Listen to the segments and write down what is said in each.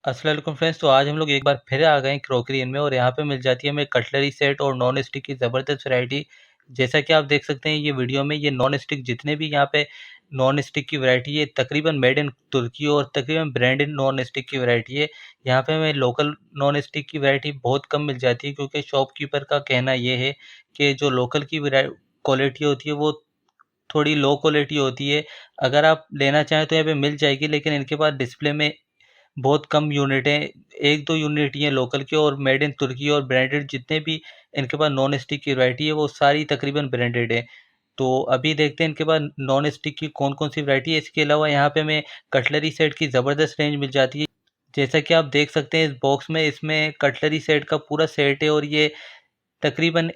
अस्सलाम वालेकुम फ्रेंड्स। तो आज हम लोग एक बार फिर आ गए हैं क्रॉकरी इन में और यहाँ पे मिल जाती है हमें कटलरी सेट और नॉन स्टिक की ज़बरदस्त वैरायटी। जैसा कि आप देख सकते हैं ये वीडियो में, ये नॉन स्टिक जितने भी यहाँ पे नॉन स्टिक की वैरायटी है तकरीबन मेड इन तुर्की और तकरीबन ब्रांडेड नॉन स्टिक की वैरायटी है। यहाँ पे हमें लोकल नॉन स्टिक की वैरायटी बहुत कम मिल जाती है, क्योंकि शॉपकीपर का कहना ये है कि जो लोकल की क्वालिटी होती है वो थोड़ी लो क्वालिटी होती है। अगर आप लेना चाहें तो यहाँ पे मिल जाएगी, लेकिन इनके पास डिस्प्ले में बहुत कम यूनिट हैं, 1-2 यूनिट ही हैं लोकल के, और मेड इन तुर्की और ब्रांडेड जितने भी इनके पास नॉन स्टिक की वैरायटी है वो सारी तकरीबन ब्रांडेड है। तो अभी देखते हैं इनके पास नॉन स्टिक की कौन कौन सी वैरायटी है। इसके अलावा यहाँ पे हमें कटलरी सेट की ज़बरदस्त रेंज मिल जाती है। जैसा कि आप देख सकते हैं इस बॉक्स में, इसमें कटलरी सेट का पूरा सेट है और ये तकरीबन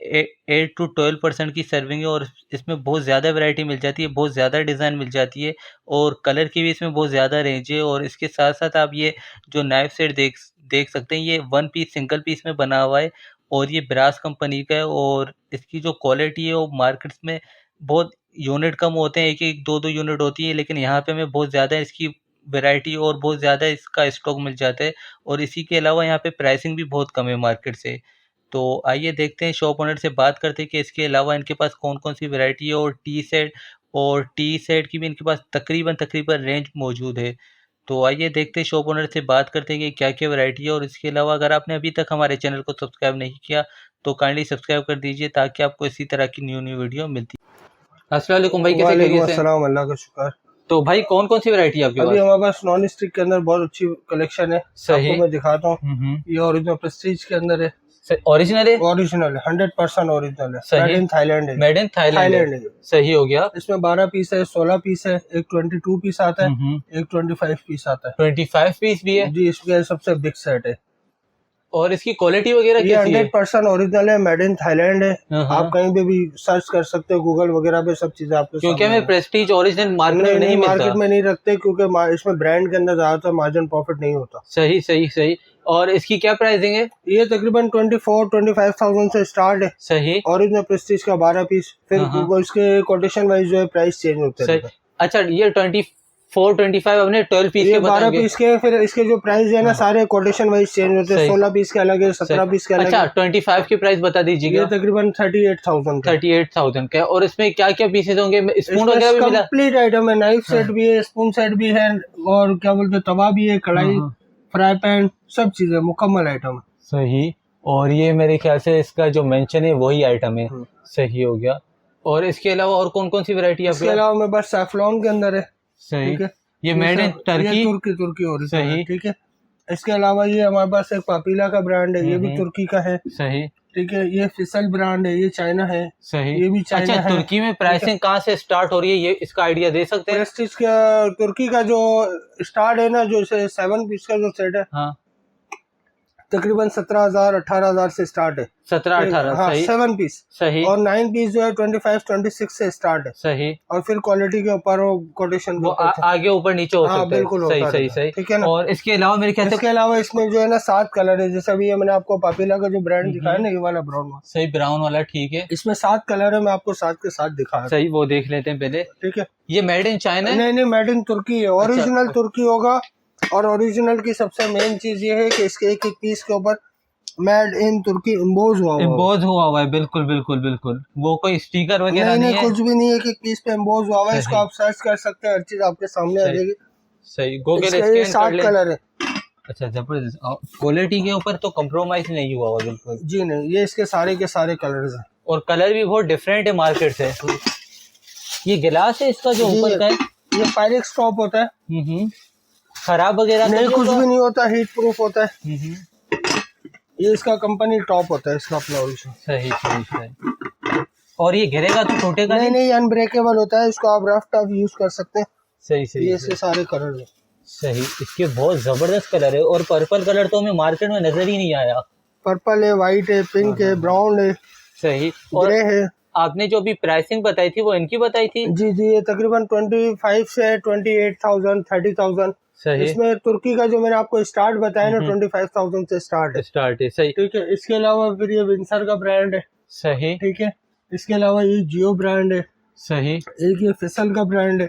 8 to 12% की सर्विंग है, और इसमें बहुत ज़्यादा वैरायटी मिल जाती है, बहुत ज़्यादा डिज़ाइन मिल जाती है और कलर की भी इसमें बहुत ज़्यादा रेंज है। और इसके साथ साथ आप ये जो नाइफ सेट देख देख सकते हैं, ये वन पीस सिंगल पीस में बना हुआ है और ये ब्रास कंपनी का है। और इसकी जो क्वालिटी है वो मार्केट्स में बहुत यूनिट कम होते हैं, एक एक दो दो यूनिट होती है, लेकिन यहाँ पे हमें बहुत ज़्यादा इसकी वैरायटी और बहुत ज़्यादा इसका स्टॉक मिल जाता है। और इसी के अलावा यहाँ पे प्राइसिंग भी बहुत कम है मार्केट से। तो आइए देखते हैं, शॉप ओनर से बात करते हैं कि इसके अलावा इनके पास कौन कौन सी वैरायटी है। और टी सेट की भी इनके पास तकरीबन तकरीबन रेंज मौजूद है। तो आइए देखते हैं, शॉप ओनर से बात करते हैं कि क्या क्या वैरायटी है। और इसके अलावा अगर आपने अभी तक हमारे चैनल को सब्सक्राइब नहीं किया तो काइंडली सब्सक्राइब कर दीजिए, ताकि आपको इसी तरह की न्यू न्यू वीडियो मिलती है। अस्सलाम वालेकुम भाई, कैसे वालेकुम खैरियत से हैं? अस्सलाम, अल्लाह का शुक्र। तो भाई कौन कौन सी वैरायटी है आपके अभी पास? हमारे पास नॉन स्टिक के अंदर बहुत अच्छी कलेक्शन है। सही। आपको मैं दिखाता हूँ। ये ओरिजिनल प्रेस्टीज के अंदर है। ओरिजिनल है? ओरिजिनल है, 100% ओरिजिनल है। सही। मेड इन थाईलैंड है। मेड इन थाईलैंड है। थाईलैंड है। सही हो गया। इसमें 12 पीस है, 16 पीस है, एक 22 पीस आता है, एक 25 पीस आता है। 25 पीस भी है जी, इसके सबसे बिग सेट है। और इसकी क्वालिटी वगैरह ये कैसी है? 100% ओरिजिनल है, मेड इन थाईलैंड है। आप कहीं पे भी सर्च कर सकते हो, गूगल वगैरह पे सब चीजें आपको क्योंकि हमें प्रेस्टीज ओरिजिनल मार्केट में नहीं मिलता। मार्केट में नहीं रखते, क्योंकि इसमें ब्रांड के अंदर ज्यादातर मार्जिन प्रॉफिट नहीं होता। सही सही सही। और इसकी क्या प्राइसिंग है? ये तकरीबन 24-25,000 से स्टार्ट है। सही। ओरिजिनल प्रेस्टीज का 12 पीस, फिर वो इसके कोटेशन वाइज जो है प्राइस चेंज होते हैं। अच्छा, ये 24-25 अपने 12 पीस के 12 पीस के, फिर इसके जो प्राइस है ना सारे कोटेशन वाइज चेंज होते हैं। 16 पीस के अलग है, 17 पीस के अलग है। अच्छा, 25 की प्राइस बता दीजिएगा। ये तकरीबन 38,000 का। और इसमें क्या क्या पीसेज होंगे? स्पून वगैरह भी मिला? कंप्लीट आइटम है, नाइफ सेट भी है, स्पून सेट भी है, और क्या बोलते हैं तवा भी है, कढ़ाई, फ्राई पैन, सब चीजें मुकम्मल आइटम है। सही। और ये मेरे ख्याल से इसका जो मेंशन है वही आइटम है। सही हो गया। और इसके अलावा और कौन कौन सी वैरायटी है? इसके अलावा मेरे पास सैफ्लॉन के अंदर है। सही। ठीक है, ये मेड इन टर्की? तुर्की और सही। ठीक है। इसके अलावा ये हमारे पास एक पापीला का ब्रांड है, ये भी तुर्की का है। सही। ठीक है, ये फिसल ब्रांड है, ये चाइना है। सही। ये भी चाइना है। तुर्की में प्राइसिंग कहाँ से स्टार्ट हो रही है, ये इसका आइडिया दे सकते हैं? प्रेस्टीज का तुर्की का जो स्टार्ट है ना, जो 7 पीस का जो सेट है, हाँ, तकरीबन 17,000-18,000 से स्टार्ट है। 17-18। हाँ, सही। 7 पीस। सही। और 9 पीस जो है 25-26 से स्टार्ट है। सही। और फिर क्वालिटी के ऊपर वो कोटेशन वो आगे ऊपर नीचे हो सकता है। बिल्कुल सही सही सही। ठीक है ना। और इसके अलावा मेरे ख्याल से, इसके अलावा इसमें जो है ना 7 कलर है। जैसे अभी ये मैंने आपको पापीला का जो ब्रांड दिखाया ना, ये वाला ब्राउन, सही ब्राउन वाला, ठीक है। इसमें 7 कलर है, मैं आपको 7 के 7 दिखा। सही, वो देख लेते हैं पहले। ठीक है, ये मेड इन चाइना है? नहीं, मेड इन तुर्की है, ओरिजिनल तुर्की होगा। और ओरिजिनल की सबसे मेन चीज ये है कि इसके एक एक पीस के ऊपर मेड इन तुर्की इम्बोज हुआ है। बिल्कुल बिल्कुल बिल्कुल। वो कोई स्टिकर वगैरह नहीं है? कुछ भी नहीं है, एक एक पीस पे इम्बोज हुआ है। इसको आप सर्च कर सकते हैं, हर चीज आपके सामने आ जाएगी। सही। गूगल इसके स्कैन कर 7 ले। कलर है। अच्छा, जबरदस्त। क्वालिटी के ऊपर तो कॉम्प्रोमाइज नहीं हुआ हुआ बिल्कुल। जी नहीं, ये इसके सारे के सारे कलर्स हैं। और कलर भी बहुत डिफरेंट है मार्केट से। ये गिलास है इसका जो ऊपर का है, ये पायरेक्स टॉप होता है। खराब वगैरह नहीं, कुछ भी नहीं होता, हीट प्रूफ होता है। ये इसका कंपनी टॉप होता है, इसका अपना ओरिजिनल। सही सही सही। और ये गिरेगा तो टूटेगा नहीं, अनब्रेकेबल होता है, इसको आप रफ टफ यूज कर सकते हैं। सही सही। ये इसके सारे कलर है। सही। इसके बहुत जबरदस्त कलर है, और पर्पल कलर तो हमें मार्केट में नजर ही नहीं आया। पर्पल है, व्हाइट है, पिंक है, ब्राउन है। सही। और ग्रे है। आपने जो अभी प्राइसिंग बताई थी वो इनकी बताई थी? जी, ये तकरीबन 25 से 28,000, 30,000। सही। इसमें तुर्की का जो मैंने आपको स्टार्ट बताया ना, 25,000 से स्टार्ट है। सही। ठीक है। इसके अलावा फिर ये विंसर का ब्रांड है। सही। ठीक है। इसके अलावा ये जियो ब्रांड है। सही। एक ये फिसल का ब्रांड है।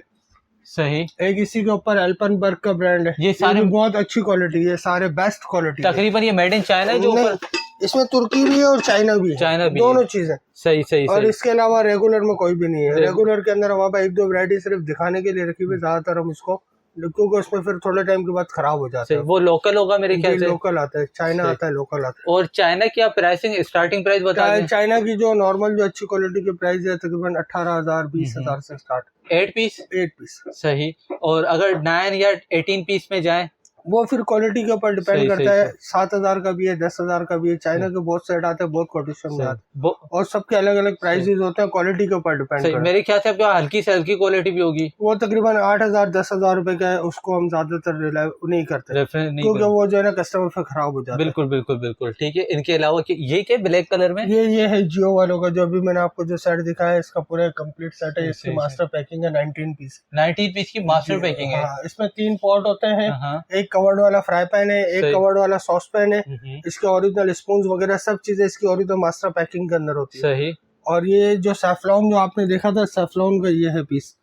सही। एक इसी के ऊपर एल्पनबर्ग का ब्रांड है, ये सारे बहुत अच्छी क्वालिटी है, सारे बेस्ट क्वालिटी। तकरीबन ये मेड इन चाइना है जो ऊपर? इसमें तुर्की भी है और चाइना भी है, चाइना भी दोनों चीजें। सही सही। और इसके अलावा रेगुलर में कोई भी नहीं है। रेगुलर के अंदर हमारे पास 1-2 वैरायटी सिर्फ दिखाने के लिए रखी हुई, ज्यादातर हम उसको, क्योंकि उसमें फिर थोड़े टाइम के बाद खराब हो जाता है। वो लोकल होगा मेरे ख्याल से? लोकल आता है, चाइना आता है, लोकल आता है। और चाइना की आप प्राइसिंग स्टार्टिंग प्राइस बता दें? चाइना की जो नॉर्मल जो अच्छी क्वालिटी की प्राइस है तकरीबन 18,000 20,000 से स्टार्ट। 8 पीस? 8 पीस। सही। और अगर 9 या 18 पीस में जाए? वो फिर क्वालिटी के ऊपर डिपेंड करता है। 7,000 का भी है, 10,000 का भी है। चाइना के बहुत सेट आते हैं, बहुत क्वालिटी में आते हैं, और सबके अलग अलग प्राइसेस होते हैं, क्वालिटी के ऊपर डिपेंड करता है। मेरे ख्याल से आपके हल्की से हल्की क्वालिटी भी होगी। वो तकरीबन 8,000 10,000 रुपए का है, उसको हम ज्यादातर नहीं करते क्योंकि वो जो है ना कस्टमर फिर खराब हो जाता है। बिल्कुल बिल्कुल बिल्कुल ठीक है। इनके अलावा ये क्या ब्लैक कलर में? ये है जियो वालों का, जो अभी मैंने आपको जो सेट दिखाया है, इसका पूरा कंप्लीट सेट है। इसकी मास्टर पैकिंग है 19 पीस। 19 पीस की मास्टर पैकिंग है। इसमें 3 पॉट होते हैं, एक कवर्ड वाला फ्राई पैन है, एक कवर्ड वाला सॉस पैन है। इसके ओरिजिनल स्पून वगैरह सब चीजें इसकी ओरिजिनल मास्टर पैकिंग के अंदर होती है। सही। और ये जो सैफ्लॉन जो आपने देखा था, सैफ्लॉन का ये है पीस,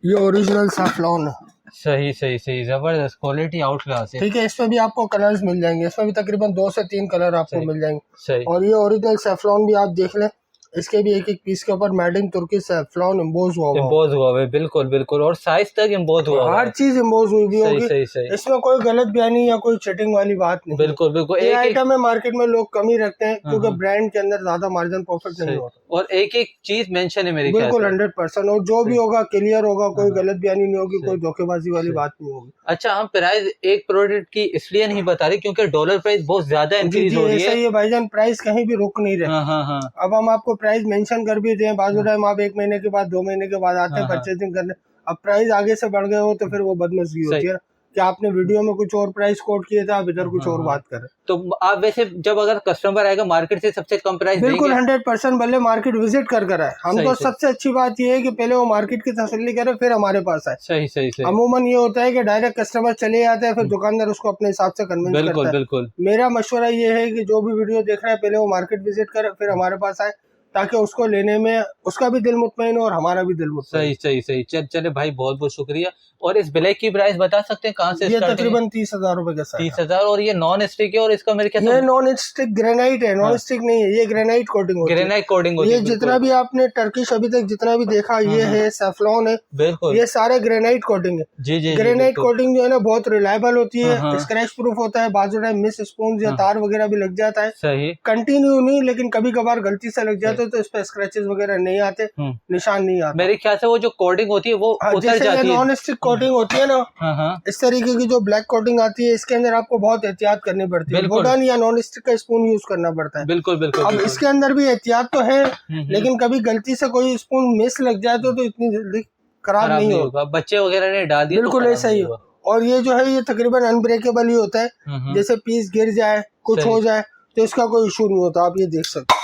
ये ओरिजिनल सैफ्लॉन है। सही सही सही, जबरदस्त क्वालिटी, आउट क्लास है। ठीक है। इसमें भी आपको कलर्स मिल जाएंगे, इसमें भी तकरीबन 2 से 3 कलर आपको मिल जाएंगे। सही। और ये ओरिजिनल सैफ्लॉन भी आप देख लें, इसके भी एक पीस के ऊपर मेड इन तुर्की सैफ्लॉन एम्बोज हुआ है। बिल्कुल बिल्कुल। और साइज तक एम्बोज हुआ, हर चीज एम्बोज हुई भी होगी। सही सही। इसमें कोई गलत बयानी या कोई चीटिंग वाली बात नहीं। बिल्कुल बिल्कुल। एक आइटम है मार्केट में लोग कम ही रखते हैं क्योंकि ब्रांड के अंदर ज्यादा मार्जिन प्रॉफिट नहीं होता, और एक एक चीज मेंशन है मेरे ख्याल से। बिल्कुल 100%। और जो भी होगा क्लियर होगा, कोई गलत बयानी नहीं होगी, कोई धोखेबाजी वाली बात नहीं होगी। अच्छा, हम प्राइस एक प्रोडक्ट की इसलिए नहीं बता रहे क्योंकि डॉलर प्राइस बहुत ज्यादा इंक्रीज हो रही है। ऐसा ही है भाईजान, प्राइस कहीं भी रुक नहीं रहे। अब हम आपको प्राइस मेंशन कर भी दें, बाजू टाइम आप 1 महीने के बाद 2 महीने के बाद आते हैं परचेजिंग करने, अब प्राइस आगे से बढ़ गए हो तो फिर वो बदनसीबी होती है कि आपने वीडियो में कुछ और प्राइस कोट किए थे, आप इधर कुछ और बात करें। तो आप वैसे जब अगर कस्टमर आएगा मार्केट से सबसे कम प्राइस बिल्कुल 100% भले मार्केट विजिट कर आए। हमको सबसे अच्छी बात ये है कि पहले वो मार्केट की तसल्ली करे फिर हमारे पास आए। सही सही सही। अमूमन ये होता है कि डायरेक्ट कस्टमर चले जाते हैं, फिर दुकानदार उसको अपने हिसाब से कन्विंस करता है। बिल्कुल। मेरा मशवरा ये है कि जो भी वीडियो देख रहा है पहले वो मार्केट विजिट करे फिर हमारे पास आए, ताकि उसको लेने में उसका भी दिल मुतमईन हो और हमारा भी दिल मुतमईन। सही सही सही। चले भाई, बहुत बहुत शुक्रिया। और इस ब्लैक की प्राइस बता सकते हैं कहाँ से? ये तकरीबन 30,000 रुपए का सेट। 30,000। और ये नॉन स्टिक है, और इसका मेरे ख्याल ये नॉन स्टिक ग्रेनाइट है, नॉन स्टिक नहीं है, ये ग्रेनाइट कोटिंग होती है। ग्रेनाइट कोटिंग होती है। ये जितना भी आपने टर्किश अभी तक जितना भी देखा, ये है सैफ्लॉन है, बिल्कुल, ये सारे ग्रेनाइट कोटिंग है। जी। ग्रेनाइट कोटिंग जो है ना बहुत रिलायबल होती है, स्क्रैच प्रूफ होता है, बाजू टाइम मिस स्पून या तार वगैरह भी लग जाता है। सही। कंटिन्यू नहीं, लेकिन कभी कभार गलती से लग जाते तो इस पे स्क्रैचेस वगैरह नहीं आते, निशान नहीं आते। मेरे ख्याल से वो जो कोटिंग होती है वो उतर जाती है। नॉन स्टिक कोटिंग होती है ना, इस तरीके की जो ब्लैक कोटिंग आती है, इसके अंदर आपको बहुत एहतियात करनी पड़ती है। वुडन या नॉन स्टिक का स्पून यूज करना पड़ता है। बिल्कुल। अब इसके अंदर भी एहतियात तो है, लेकिन कभी गलती से कोई स्पून मिस लग जाए तो इतनी जल्दी खराब नहीं होगा। बच्चे वगैरह ने डाल दिया, बिल्कुल ऐसा ही। और ये जो है ये तकरीबन अनब्रेकेबल ही होता है, जैसे पीस गिर जाए कुछ हो जाए तो इसका कोई इशू नहीं होता। आप ये देख सकते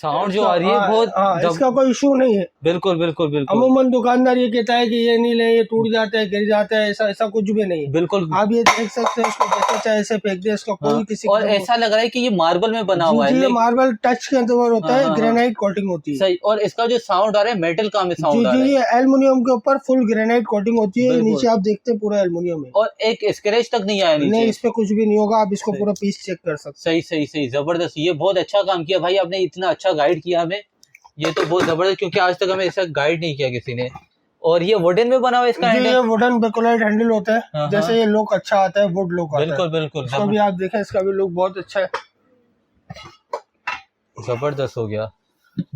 साउंड जो आ रही है बहुत, इसका कोई इशू नहीं है। बिल्कुल। अमूमन दुकानदार ये कहता है कि ये नहीं ले, ये टूट जाता है, गिर जाता है, ऐसा कुछ भी नहीं है। बिल्कुल। आप ये देख सकते हैं, इसको जैसे चाहे ऐसे फेंक दे, इसका कोई किसी और ऐसा लग रहा है कि ये मार्बल में बना हुआ है। ये मार्बल टच के अंदर होता है, ग्रेनाइट कोटिंग होती है। सही। और इसका जो साउंड आ रहा है मेटल का साउंड आ रहा है। जी, एल्युमिनियम के ऊपर फुल ग्रेनाइट कोटिंग होती है। नीचे आप देखते हैं पूरा एल्युमिनियम है, और एक स्क्रैच तक नहीं आया नीचे। नहीं, इस पे कुछ भी नहीं होगा। आप इसको पूरा पीस चेक कर सकते। सही, जबरदस्त। ये बहुत अच्छा काम किया भाई आपने, इतना अच्छा गाइड किया हमें, ये तो बहुत जबरदस्त, क्योंकि आज तक हमें ऐसा गाइड नहीं किया किसी ने। और ये वुडन में बना हुआ है इसका हैंडल? ये वुडन बेकोलाइट हैंडल होता है, जैसे ये लुक अच्छा आता है, वुड लुक आता है। बिल्कुल। इसको भी आप देखें, इसका भी लुक बहुत अच्छा है, जबरदस्त हो गया।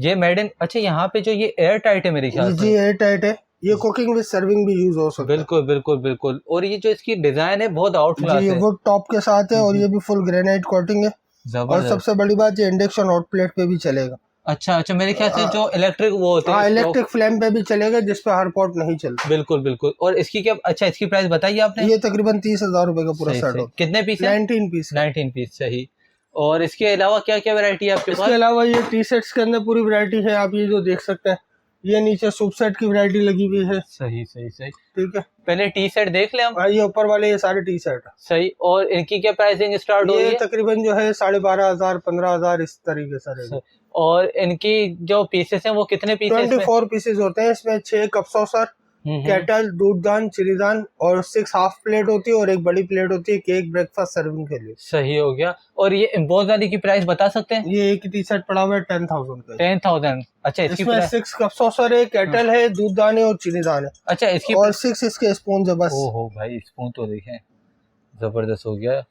ये मेड इन, अच्छा यहाँ पे जो ये एयर टाइट है मेरे ख्याल से? जी एयर टाइट है, ये कुकिंग विद सर्विंग भी यूज हो सकता है। बिल्कुल। और ये जो इसकी डिजाइन है बहुत आउट क्लास है। ये वुड टॉप के साथ है, और ये भी फुल ग्रेनाइट कोटिंग है। और सबसे बड़ी बात, ये इंडक्शन हॉट प्लेट पे भी चलेगा। अच्छा, मेरे ख्याल से जो इलेक्ट्रिक वो होते हैं, इलेक्ट्रिक फ्लेम पे भी चलेगा, जिसपे हर पॉट नहीं चलता। बिल्कुल। और इसकी क्या, अच्छा इसकी प्राइस बताइए आपने? ये तकरीबन 30,000 रुपए का पूरा सेट है। कितने पीस? 19 पीस। सही। और इसके अलावा क्या क्या वैरायटी है आपके पास? इसके अलावा ये टी सेट्स के अंदर पूरी वैरायटी है, आप ये जो देख सकते हैं। ये नीचे सूप सेट की वैरायटी लगी हुई है। सही। ठीक है, पहले टी सेट देख ले हम। ये ऊपर वाले ये सारे टी सेट। सही। और इनकी क्या प्राइसिंग स्टार्ट हो रही है? तकरीबन जो है 12,500 15,000 इस तरीके से रहेगा। और इनकी जो पीसेस हैं वो कितने पीसेस? 24 पीसेस होते हैं इसमें। 6 कप सॉसर, केटल, दूधदान, चिलीदान और 6 हाफ प्लेट होती है और एक बड़ी प्लेट होती है केक ब्रेकफास्ट सर्विंग के लिए। सही हो गया। और ये इम्पोज वाली की प्राइस बता सकते हैं? ये एक टी शर्ट पड़ा हुआ है 10,000 का। 10,000। अच्छा, इसमें 6 कप सॉसर है, केटल है, दूधदान है और चिलीदान है। अच्छा, इसकी और 6 इसके स्पून है बस। ओहो भाई, स्पून तो देखें जबरदस्त हो गया।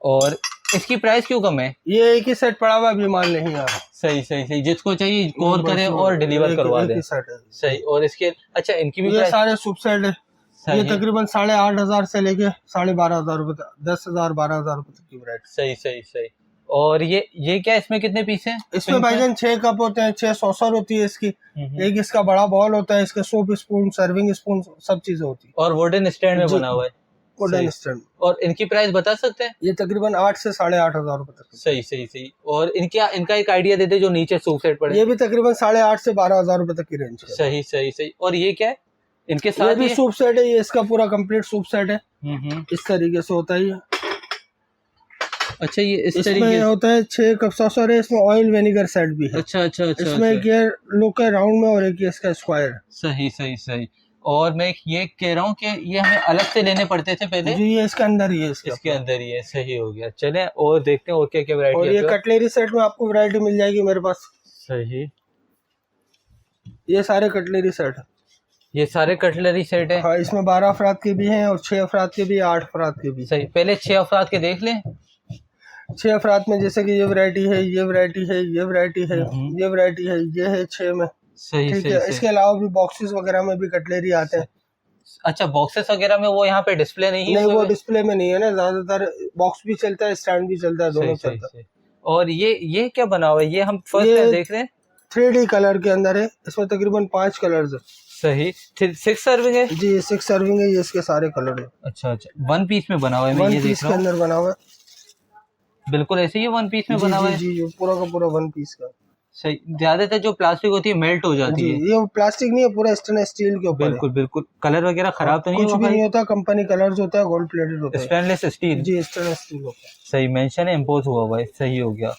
और इसकी प्राइस क्यों कम है? ये एक ही सेट पड़ा हुआ, अभी माल नहीं आ रहा। सही सही सही, जिसको चाहिए कॉल करे और डिलीवर करवा दे। सही। और इसके अच्छा इनकी भी ये सारे सूप सेट है। ये तकरीबन 8,500 से लेके 12,500 रुपए, 10,000 12,000 रुपए तक की वैरायटी। सही सही सही। और ये क्या, इसमें कितने पीस हैं? इसमें भाईजान 6 कप होते हैं, 6 सॉसर होती है इसकी, एक इसका बड़ा बॉल होता है, इसके सूप स्पून, सर्विंग स्पून, सब चीजें होती है। और वुडन स्टैंड में बना हुआ है। Wooden stand. और इनकी प्राइस बता सकते हैं? ये तकरीबन 8 से 8,500 रुपए तक। सही सही सही। और इनका एक आइडिया देते जो नीचे सूप सेट पड़े। ये भी तकरीबन 8,500 से 12,000 रुपए तक की रेंज है। सही सही सही। और ये क्या है इनके साथ? ये भी सूप सेट है, ये इसका पूरा कंप्लीट सूप सेट है। इस तरीके से होता है। अच्छा, ये इस तरीके होता है। 6 कप सॉसर है, इसमें ऑयल विनेगर सेट भी है। अच्छा अच्छा अच्छा। इसमें एक ये लुक है राउंड में और एक ये इसका स्क्वायर। सही सही सही। और मैं ये कह रहा हूँ कि ये हमें अलग से लेने पड़ते थे पहले? जी, ये इसके अंदर ही है। इसके अंदर ही है। सही हो गया। चले और देखते हैं और क्या क्या वैरायटी। और ये कटलेरी सेट में आपको वैरायटी मिल जाएगी मेरे पास। सही। ये सारे कटलेरी सेट है। ये सारे कटलरी सेट है। हाँ, इसमें 12 अफराद के भी हैं और 6 अफराद के भी, 8 अफराद के भी। सही। पहले 6 अफराद के देख लें। 6 अफराद में जैसे कि ये वैरायटी है, ये वैरायटी है, ये वैरायटी है, ये वैरायटी है, ये है 6 में। सही ठीक है। इसके अलावा भी बॉक्सेस वगैरह में भी कटलेरी आते हैं। अच्छा, बॉक्सेस वगैरह में वो यहाँ पे डिस्प्ले नहीं है? वो डिस्प्ले में नहीं है ना, ज्यादातर बॉक्स भी चलता है, स्टैंड भी चलता है, दोनों चलता है। और ये क्या बना हुआ है? ये हम फर्स्ट टाइम देख रहे हैं। 3D कलर के अंदर है। इसमें तकरीबन 5 कलर्स है। सही। 6 सर्विंग है? जी, 6 सर्विंग है। ये इसके सारे कलर है। अच्छा अच्छा। 1 पीस में बना हुआ है? 1 पीस के अंदर बना हुआ है। बिल्कुल ऐसे ही 1 पीस में बना हुआ है। जी, पूरा का पूरा 1 पीस का। सही। ज्यादातर जो प्लास्टिक होती है मेल्ट हो जाती है। ये प्लास्टिक नहीं है, पूरा स्टेनलेस स्टील के ऊपर। बिल्कुल बिल्कुल। कलर वगैरह खराब तो नहीं? कुछ भी नहीं होता, कंपनी कलर्स होता है, गोल्ड प्लेटेड होता है। Stainless steel? जी, स्टेनलेस स्टील होता है। सही, मेंशन है, इम्पोज हुआ हुआ है। सही हो गया।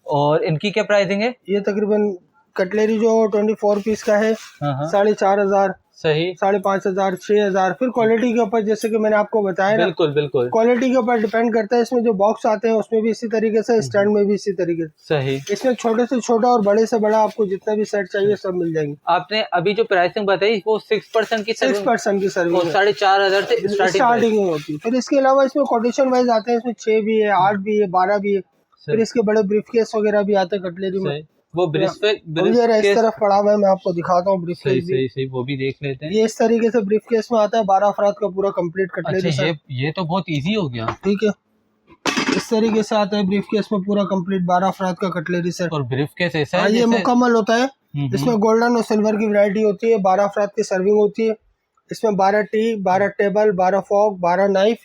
और इनकी क्या प्राइसिंग है? ये तकरीबन कटलेरी जो 24 पीस का है 4,500। सही। 5,500, 6,000। फिर क्वालिटी के ऊपर, जैसे कि मैंने आपको बताया ना, बिल्कुल बिल्कुल, क्वालिटी के ऊपर डिपेंड करता है। इसमें जो बॉक्स आते हैं उसमें भी इसी तरीके से, स्टैंड में भी इसी तरीके से। सही। इसमें छोटे से छोटा और बड़े से बड़ा आपको जितना भी सेट चाहिए सब मिल जाएंगे। आपने अभी जो प्राइसिंग बताई वो 6% की 6% की सर्विस 4,500 से स्टार्टिंग होती है। फिर इसके अलावा इसमें कोटेशन वाइज आते हैं। इसमें 6 भी है, 8 भी है, 12 भी है। फिर इसके बड़े ब्रीफकेस वगैरह भी आते हैं कटलेरी में। वो ब्रीफकेस इस तरफ पड़ा हुआ है, मैं आपको दिखाता हूँ ब्रीफकेस। सही, वो भी देख लेते हैं। ये इस तरीके से ब्रीफकेस में आता है, 12 अफराद का पूरा कंप्लीट कटलेरी। अच्छा, ये तो बहुत इजी हो गया। ठीक है, इस तरीके से आता है ब्रीफकेस में पूरा कंप्लीट 12 अफराद का कटलेरी सेट। और ब्रीफकेस ऐसा है ये मुकम्मल होता है। इसमें गोल्डन और सिल्वर की वैरायटी होती है। 12 अफराद की सर्विंग होती है। इसमें 12 टी, 12 टेबल, 12 फॉक, 12 नाइफ,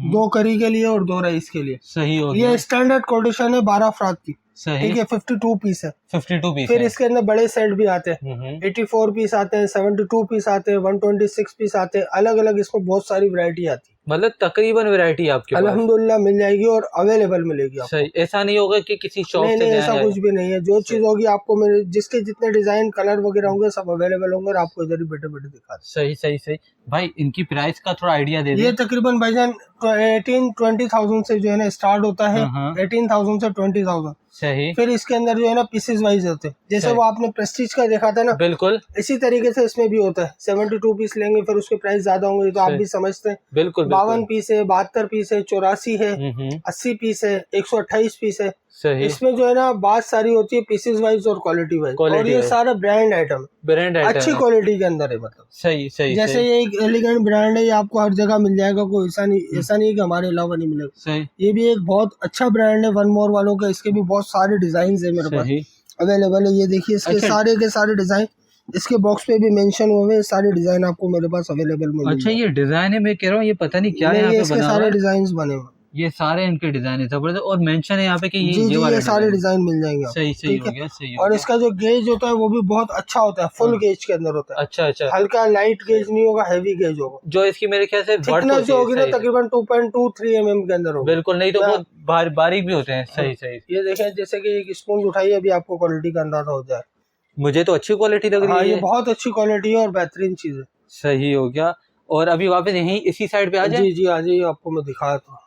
2 करी के लिए और 2 राइस के लिए। सही हो गया। ये स्टैंडर्ड कोटेशन है 12 अफराद की। ठीक है, 52 पीस है। 52 पीस। फिर इसके अंदर बड़े सेट भी आते हैं। 84 पीस आते हैं, 72 पीस आते हैं, 126 पीस आते हैं। अलग अलग इसमें बहुत सारी वैरायटी आती है। मतलब तकरीबन वैरायटी आपके पास अल्हम्दुलिल्लाह मिल जाएगी और अवेलेबल मिलेगी आपको। सही। ऐसा नहीं होगा कि किसी शॉप से नहीं, ऐसा कुछ भी नहीं है। जो चीज होगी आपको मेरे, जिसके जितने डिजाइन कलर वगैरह होंगे सब अवेलेबल होंगे और आपको इधर ही बैठे बैठे दिखा। सही सही सही। भाई इनकी प्राइस का थोड़ा आइडिया दे दे। ये तकरीबन भाईजान 18-20,000 से जो है ना स्टार्ट होता है। 18,000 से 20,000। सही। फिर इसके अंदर जो है ना पीसेस वाइज होते हैं, जैसे वो आपने प्रेस्टीज का देखा था ना, बिल्कुल इसी तरीके से इसमें भी होता है। 72 पीस लेंगे फिर उसके प्राइस ज्यादा होंगे, तो आप भी समझते हैं। बिल्कुल। 52 पीस है, 72 पीस है, 84 है, 80 पीस है, 128 पीस है। सही। इसमें जो है ना बात सारी होती है पीसेस वाइज और क्वालिटी वाइज। और ये सारा ब्रांड आइटम अच्छी क्वालिटी के अंदर है। मतलब सही सही। जैसे ये एक एलिगेंट ब्रांड है, ये आपको हर जगह मिल जाएगा। कोई ऐसा नहीं कि हमारे अलावा नहीं मिलेगा। सही। ये भी एक बहुत अच्छा ब्रांड है वन मोर वालों का। इसके भी बहुत सारे डिजाइन है मेरे पास अवेलेबल है। ये देखिए इसके सारे के सारे डिजाइन इसके बॉक्स पे भी मेंशन हुए हैं। सारे डिजाइन आपको मेरे पास अवेलेबल मिलेंगे। अच्छा, ये डिजाइन है, मैं कह रहा हूँ ये पता नहीं क्या है, इसके सारे डिजाइन बने हुए। ये सारे इनके डिजाइन है जबरदस्त, और मेंशन है यहाँ पे कि जी जी, ये सारे डिजाइन मिल जाएंगे आपको। सही सही हो गया, सही हो और गया। इसका जो गेज होता है वो भी बहुत अच्छा होता है, फुल गेज के अंदर होता है। अच्छा अच्छा, हल्का लाइट गेज नहीं होगा, हैवी गेज होगा। जो इसकी मेरे ख्याल से थिकनेस जो होगी ना तकरीबन 2.23 mm के अंदर होगी। बिल्कुल, नहीं तो बहुत बारीक भी होते हैं। सही सही। ये देखें, जैसे कि एक स्पून उठाइए, अभी आपको क्वालिटी का अंदाजा हो जाए। मुझे तो अच्छी क्वालिटी लग रही है। ये बहुत अच्छी क्वालिटी है और बेहतरीन चीज है। सही हो गया। और अभी वापस यहीं इसी साइड पे आ जाए। जी जी, आ जाइए, आपको मैं दिखाता हूँ।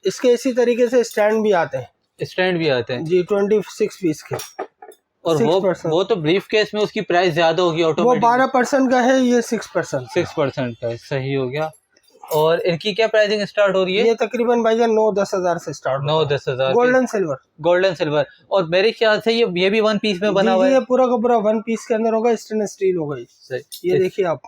इसके इसी तरीके से स्टैंड भी आते हैं। स्टैंड भी आते हैं जी, 26 पीस के। और वो तो ब्रीफ केस में उसकी प्राइस ज्यादा होगी ऑटोमेटिक। वो 12% का है, ये 6%। 6% का है। सही हो गया। और इनकी क्या प्राइसिंग स्टार्ट हो रही है? ये तकरीबन भाईजान 9-10 हजार से स्टार्ट। 9-10 हजार। Golden silver. और मेरे ख्याल से ये भी वन पीस में बना हुआ है। ये पूरा का पूरा वन पीस के अंदर होगा, स्टेनलेस स्टील होगा। ये देखिए आप,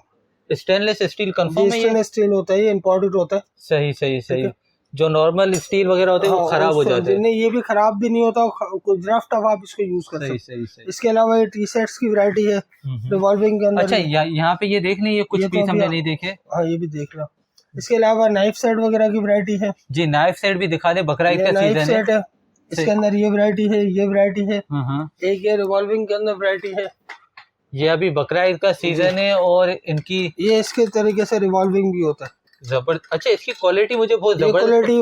स्टेनलेस स्टील कंफर्म है? स्टेनलेस स्टील होता है, ये इम्पोर्टेड होता है। सही सही सही। जो नॉर्मल स्टील वगैरह होते हैं वो खराब हो जाते हैं। नहीं, ये भी खराब भी नहीं होता, कुछ रफ टफ आप इसको यूज कर सकते हैं। इसके अलावा ये टी शर्ट्स की वैरायटी है रिवॉल्विंग के अंदर। अच्छा, यहाँ पे ये देख लें, ये कुछ पीस हमने नहीं देखे। हाँ, ये भी देख लो। इसके अलावा नाइफ सेट वगैरह की वैरायटी है। जी, नाइफ सेट भी दिखा दे, बकरा ईद का सीजन है। इसके अंदर ये वैरायटी है, ये वैरायटी है। एक ये रिवॉल्विंग के अंदर वैरायटी है। ये अभी बकरा ईद का सीजन है और इनकी ये इसके तरीके से रिवॉल्विंग भी होता है। जबरदस्त। अच्छा, इसकी क्वालिटी मुझे बहुत जबरदस्त। क्वालिटी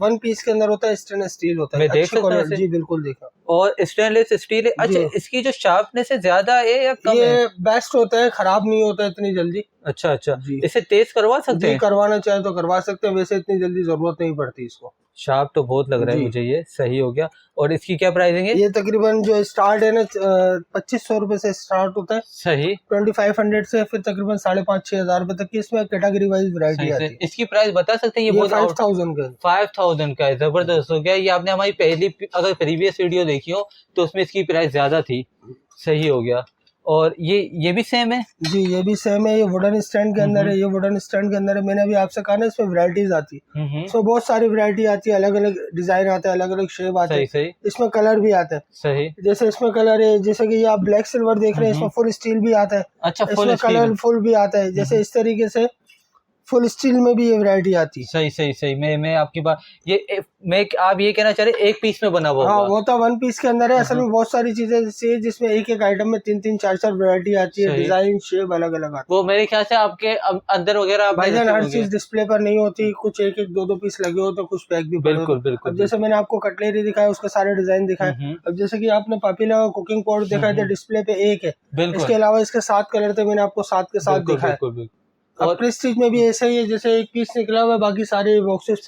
वन पीस के अंदर होता है, स्टेनलेस स्टील होता है। मैं देख सकता हूं। जी बिल्कुल देखा। और स्टेनलेस स्टील है। अच्छा, इसकी जो शार्पनेस है ज्यादा है या कम है? ये बेस्ट होता है, खराब नहीं होता इतनी जल्दी। अच्छा अच्छा, इसे तेज करवा सकते हैं? करवाना चाहे तो करवा सकते हैं, वैसे इतनी जल्दी जरूरत नहीं पड़ती इसको। शार्प तो बहुत लग रहा है मुझे ये। सही हो गया। और इसकी क्या प्राइसिंग है? ये तकरीबन जो स्टार्ट है ना 2500 रुपए से स्टार्ट होता है। सही। 2500 से फिर तकरीबन 5,500-6 हजार रुपए तक की इसमें कैटेगरी वाइज वैरायटी आती है। इसकी प्राइस बता सकते हैं? ये 5000 का। 5000 का है। जबरदस्त हो गया। ये आपने हमारी पहली अगर प्रीवियस वीडियो देखी हो तो उसमें इसकी प्राइस ज्यादा थी। सही हो गया। और ये भी सेम है? जी, ये भी सेम है। ये वुडन स्टैंड के अंदर है। ये वुडन स्टैंड के अंदर है। मैंने अभी आपसे कहा ना, इसमें वैरायटीज आती है। इसमें बहुत सारी वैरायटी आती है, अलग अलग डिजाइन आता है, अलग अलग शेप आते हैं। इसमें कलर भी आता है। सही। जैसे इसमें कलर है, जैसे कि ये आप ब्लैक सिल्वर देख रहे हैं, इसमें फुल स्टील भी आता है। अच्छा, इसमें कलरफुल भी आता है। जैसे इस तरीके से फुल स्टील में भी ये वैरायटी आती है। सही सही सही। मैं आपकी बात आप ये कहना चाह रहे एक पीस में बना हुआ? हाँ, वो तो वन पीस के अंदर है। असल में बहुत सारी चीजें जैसे जिसमें एक एक आइटम में 3-3 4-4 वैरायटी आती है, डिजाइन शेप अलग अलग आती है। वो मेरे ख्याल से आपके अंदर वगैरह भाईजान हर चीज डिस्प्ले पर नहीं होती, कुछ एक एक दो पीस लगे हो तो कुछ पैक भी। बिल्कुल बिल्कुल। अब जैसे मैंने आपको कटलेरी दिखाया, उसके सारे डिजाइन दिखाए। अब जैसे कि आपने पापीला कुकिंग पॉट दिखाया था, डिस्प्ले पे एक है। इसके अलावा इसके 7 कलर थे, मैंने आपको 7 के 7 दिखाया। और प्रेस्टीज में भी ऐसा ही है, जैसे एक पीस निकला हुआ है, बाकी सारे बॉक्सेस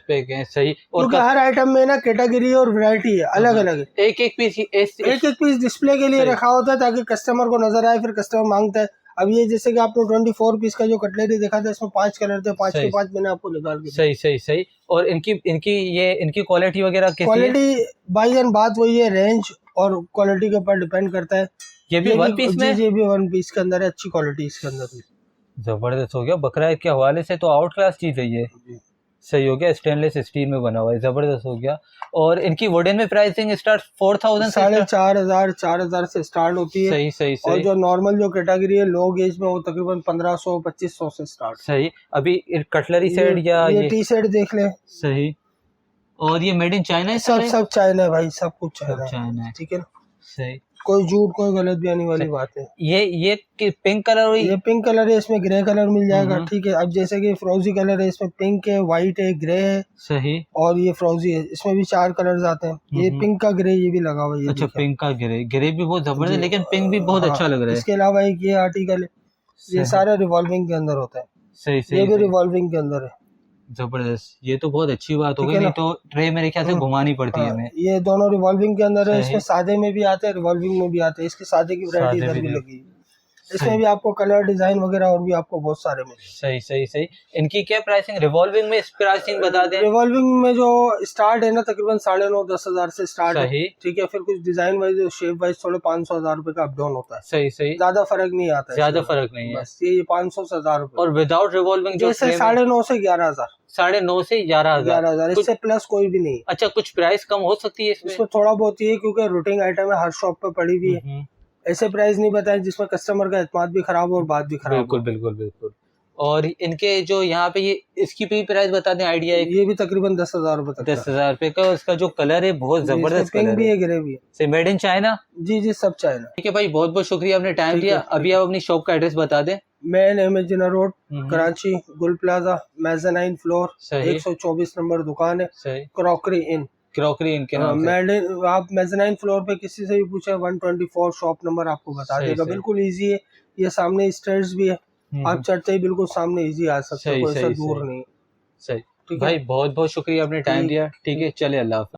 पैक हैं। सही। और क्योंकि हर आइटम में ना कैटेगरी और वैरायटी है, अलग अलग है। एक एक पीस डिस्प्ले के लिए रखा होता है ताकि कस्टमर को नजर आए, फिर कस्टमर मांगता है। अब ये जैसे कि आपने 24 पीस का जो कटलेरी देखा था, इसमें 5 कलर थे, 5 के 5 मैंने आपको निकाल के। सही सही सही। और इनकी क्वालिटी वगैरह कैसी है? क्वालिटी भाईजान बात वही है, रेंज और क्वालिटी के ऊपर डिपेंड करता है। ये भी वन पीस में? जी, भी वन पीस के अंदर है, अच्छी क्वालिटी इसके अंदर। जबरदस्त हो गया। बकरा ईद के हवाले से तो आउट क्लास चीज है ये। सही हो गया। स्टेनलेस स्टील में बना हुआ है, जबरदस्त हो गया। और इनकी वुडन में प्राइसिंग स्टार्ट 4000 4,500 से स्टार्ट होती है। सही सही सही। और जो नॉर्मल जो कैटेगरी है लो गेज में, वो तकरीबन 1500-2500 से स्टार्ट। सही। अभी कटलरी सेट या ये टी सेट देख ले। सही। और ये मेड इन चाइना है? सब चाइना है भाई, सब कुछ चाइना है। ठीक है। सही। कोई झूठ कोई गलत बयानी वाली बात है। ये पिंक कलर, ये पिंक कलर है, इसमें ग्रे कलर मिल जाएगा। ठीक है। अब जैसे कि फ्रोजी कलर है, इसमें पिंक है, व्हाइट है, ग्रे है। सही। और ये फ्रोजी है, इसमें भी 4 कलर्स आते हैं। ये पिंक का ग्रे ये भी लगा हुआ है। अच्छा, पिंक का ग्रे भी बहुत जबरदस्त, लेकिन पिंक भी बहुत अच्छा लग रहा है। इसके अलावा एक ये आर्टिकल है, ये सारा रिवॉल्विंग के अंदर होता है। सही सही। ये भी रिवॉल्विंग के अंदर है। जबरदस्त। ये तो बहुत अच्छी बात हो गई, नहीं तो ट्रे मेरे ख्याल से घुमानी पड़ती है हमें। ये दोनों रिवॉल्विंग के अंदर है। इसमें सादे में भी आते हैं, रिवॉल्विंग में भी आते हैं। इसके सादे की वैरायटी इधर भी लगी है। इसमें भी आपको कलर डिजाइन वगैरह और भी आपको बहुत सारे मिले। सही सही सही। इनकी क्या प्राइसिंग रिवॉल्विंग में? प्राइसिंग बता दें। रिवॉल्विंग में जो स्टार्ट है ना, तकरीबन 9,500-10 हजार से स्टार्ट है। ठीक है। फिर कुछ डिजाइन वाइज शेप वाइज थोड़े 500-1000 रुपए का अप डाउन होता है। सही सही। ज्यादा फर्क नहीं आता है। ज्यादा फर्क नहीं है, बस ये 500 से 1000 रुपए। और विदाउट रिवॉल्विंग जैसे 9,500 से 11,000। 9,500 से 11,000। इससे प्लस कोई भी नहीं। अच्छा, कुछ प्राइस कम हो सकती है इसमें? थोड़ा बहुत ही है, क्योंकि रूटिंग आइटम है, हर शॉप पे पड़ी हुई है। ऐसे प्राइस नहीं बताए जिसमें कस्टमर का एतमाद भी खराब हो और बात भी खराब। बिल्कुल बिल्कुल बिल्कुल। और इनके जो यहाँ पे ये इसकी भी प्राइस बता दें, आइडिया है? ये भी तकरीबन 10,000 रुपए तक 10,000 रुपए का। उसका जो कलर है बहुत जबरदस्त कलर भी है, ग्रे भी है। Made in China? जी जी, सब चाइना। ठीक है भाई, बहुत बहुत शुक्रिया, आपने टाइम दिया। अभी आप अपनी शॉप का एड्रेस बता दें। मेन इमेजिना रोड, कराची, गुल प्लाजा, मेज़ानाइन फ्लोर, 124 नंबर दुकान है। क्रॉकरी इन के नाम से। आप मेज़ानाइन फ्लोर पे किसी से भी पूछे 124 शॉप नंबर आपको बता देगा। बिल्कुल इजी है, ये सामने स्टेयर्स भी है, आप चढ़ते ही बिल्कुल सामने इजी आ सकते हो, कोई ऐसा दूर नहीं। सही भाई, बहुत बहुत शुक्रिया, आपने टाइम दिया। ठीक है, चले, अल्लाह हाफ़िज़।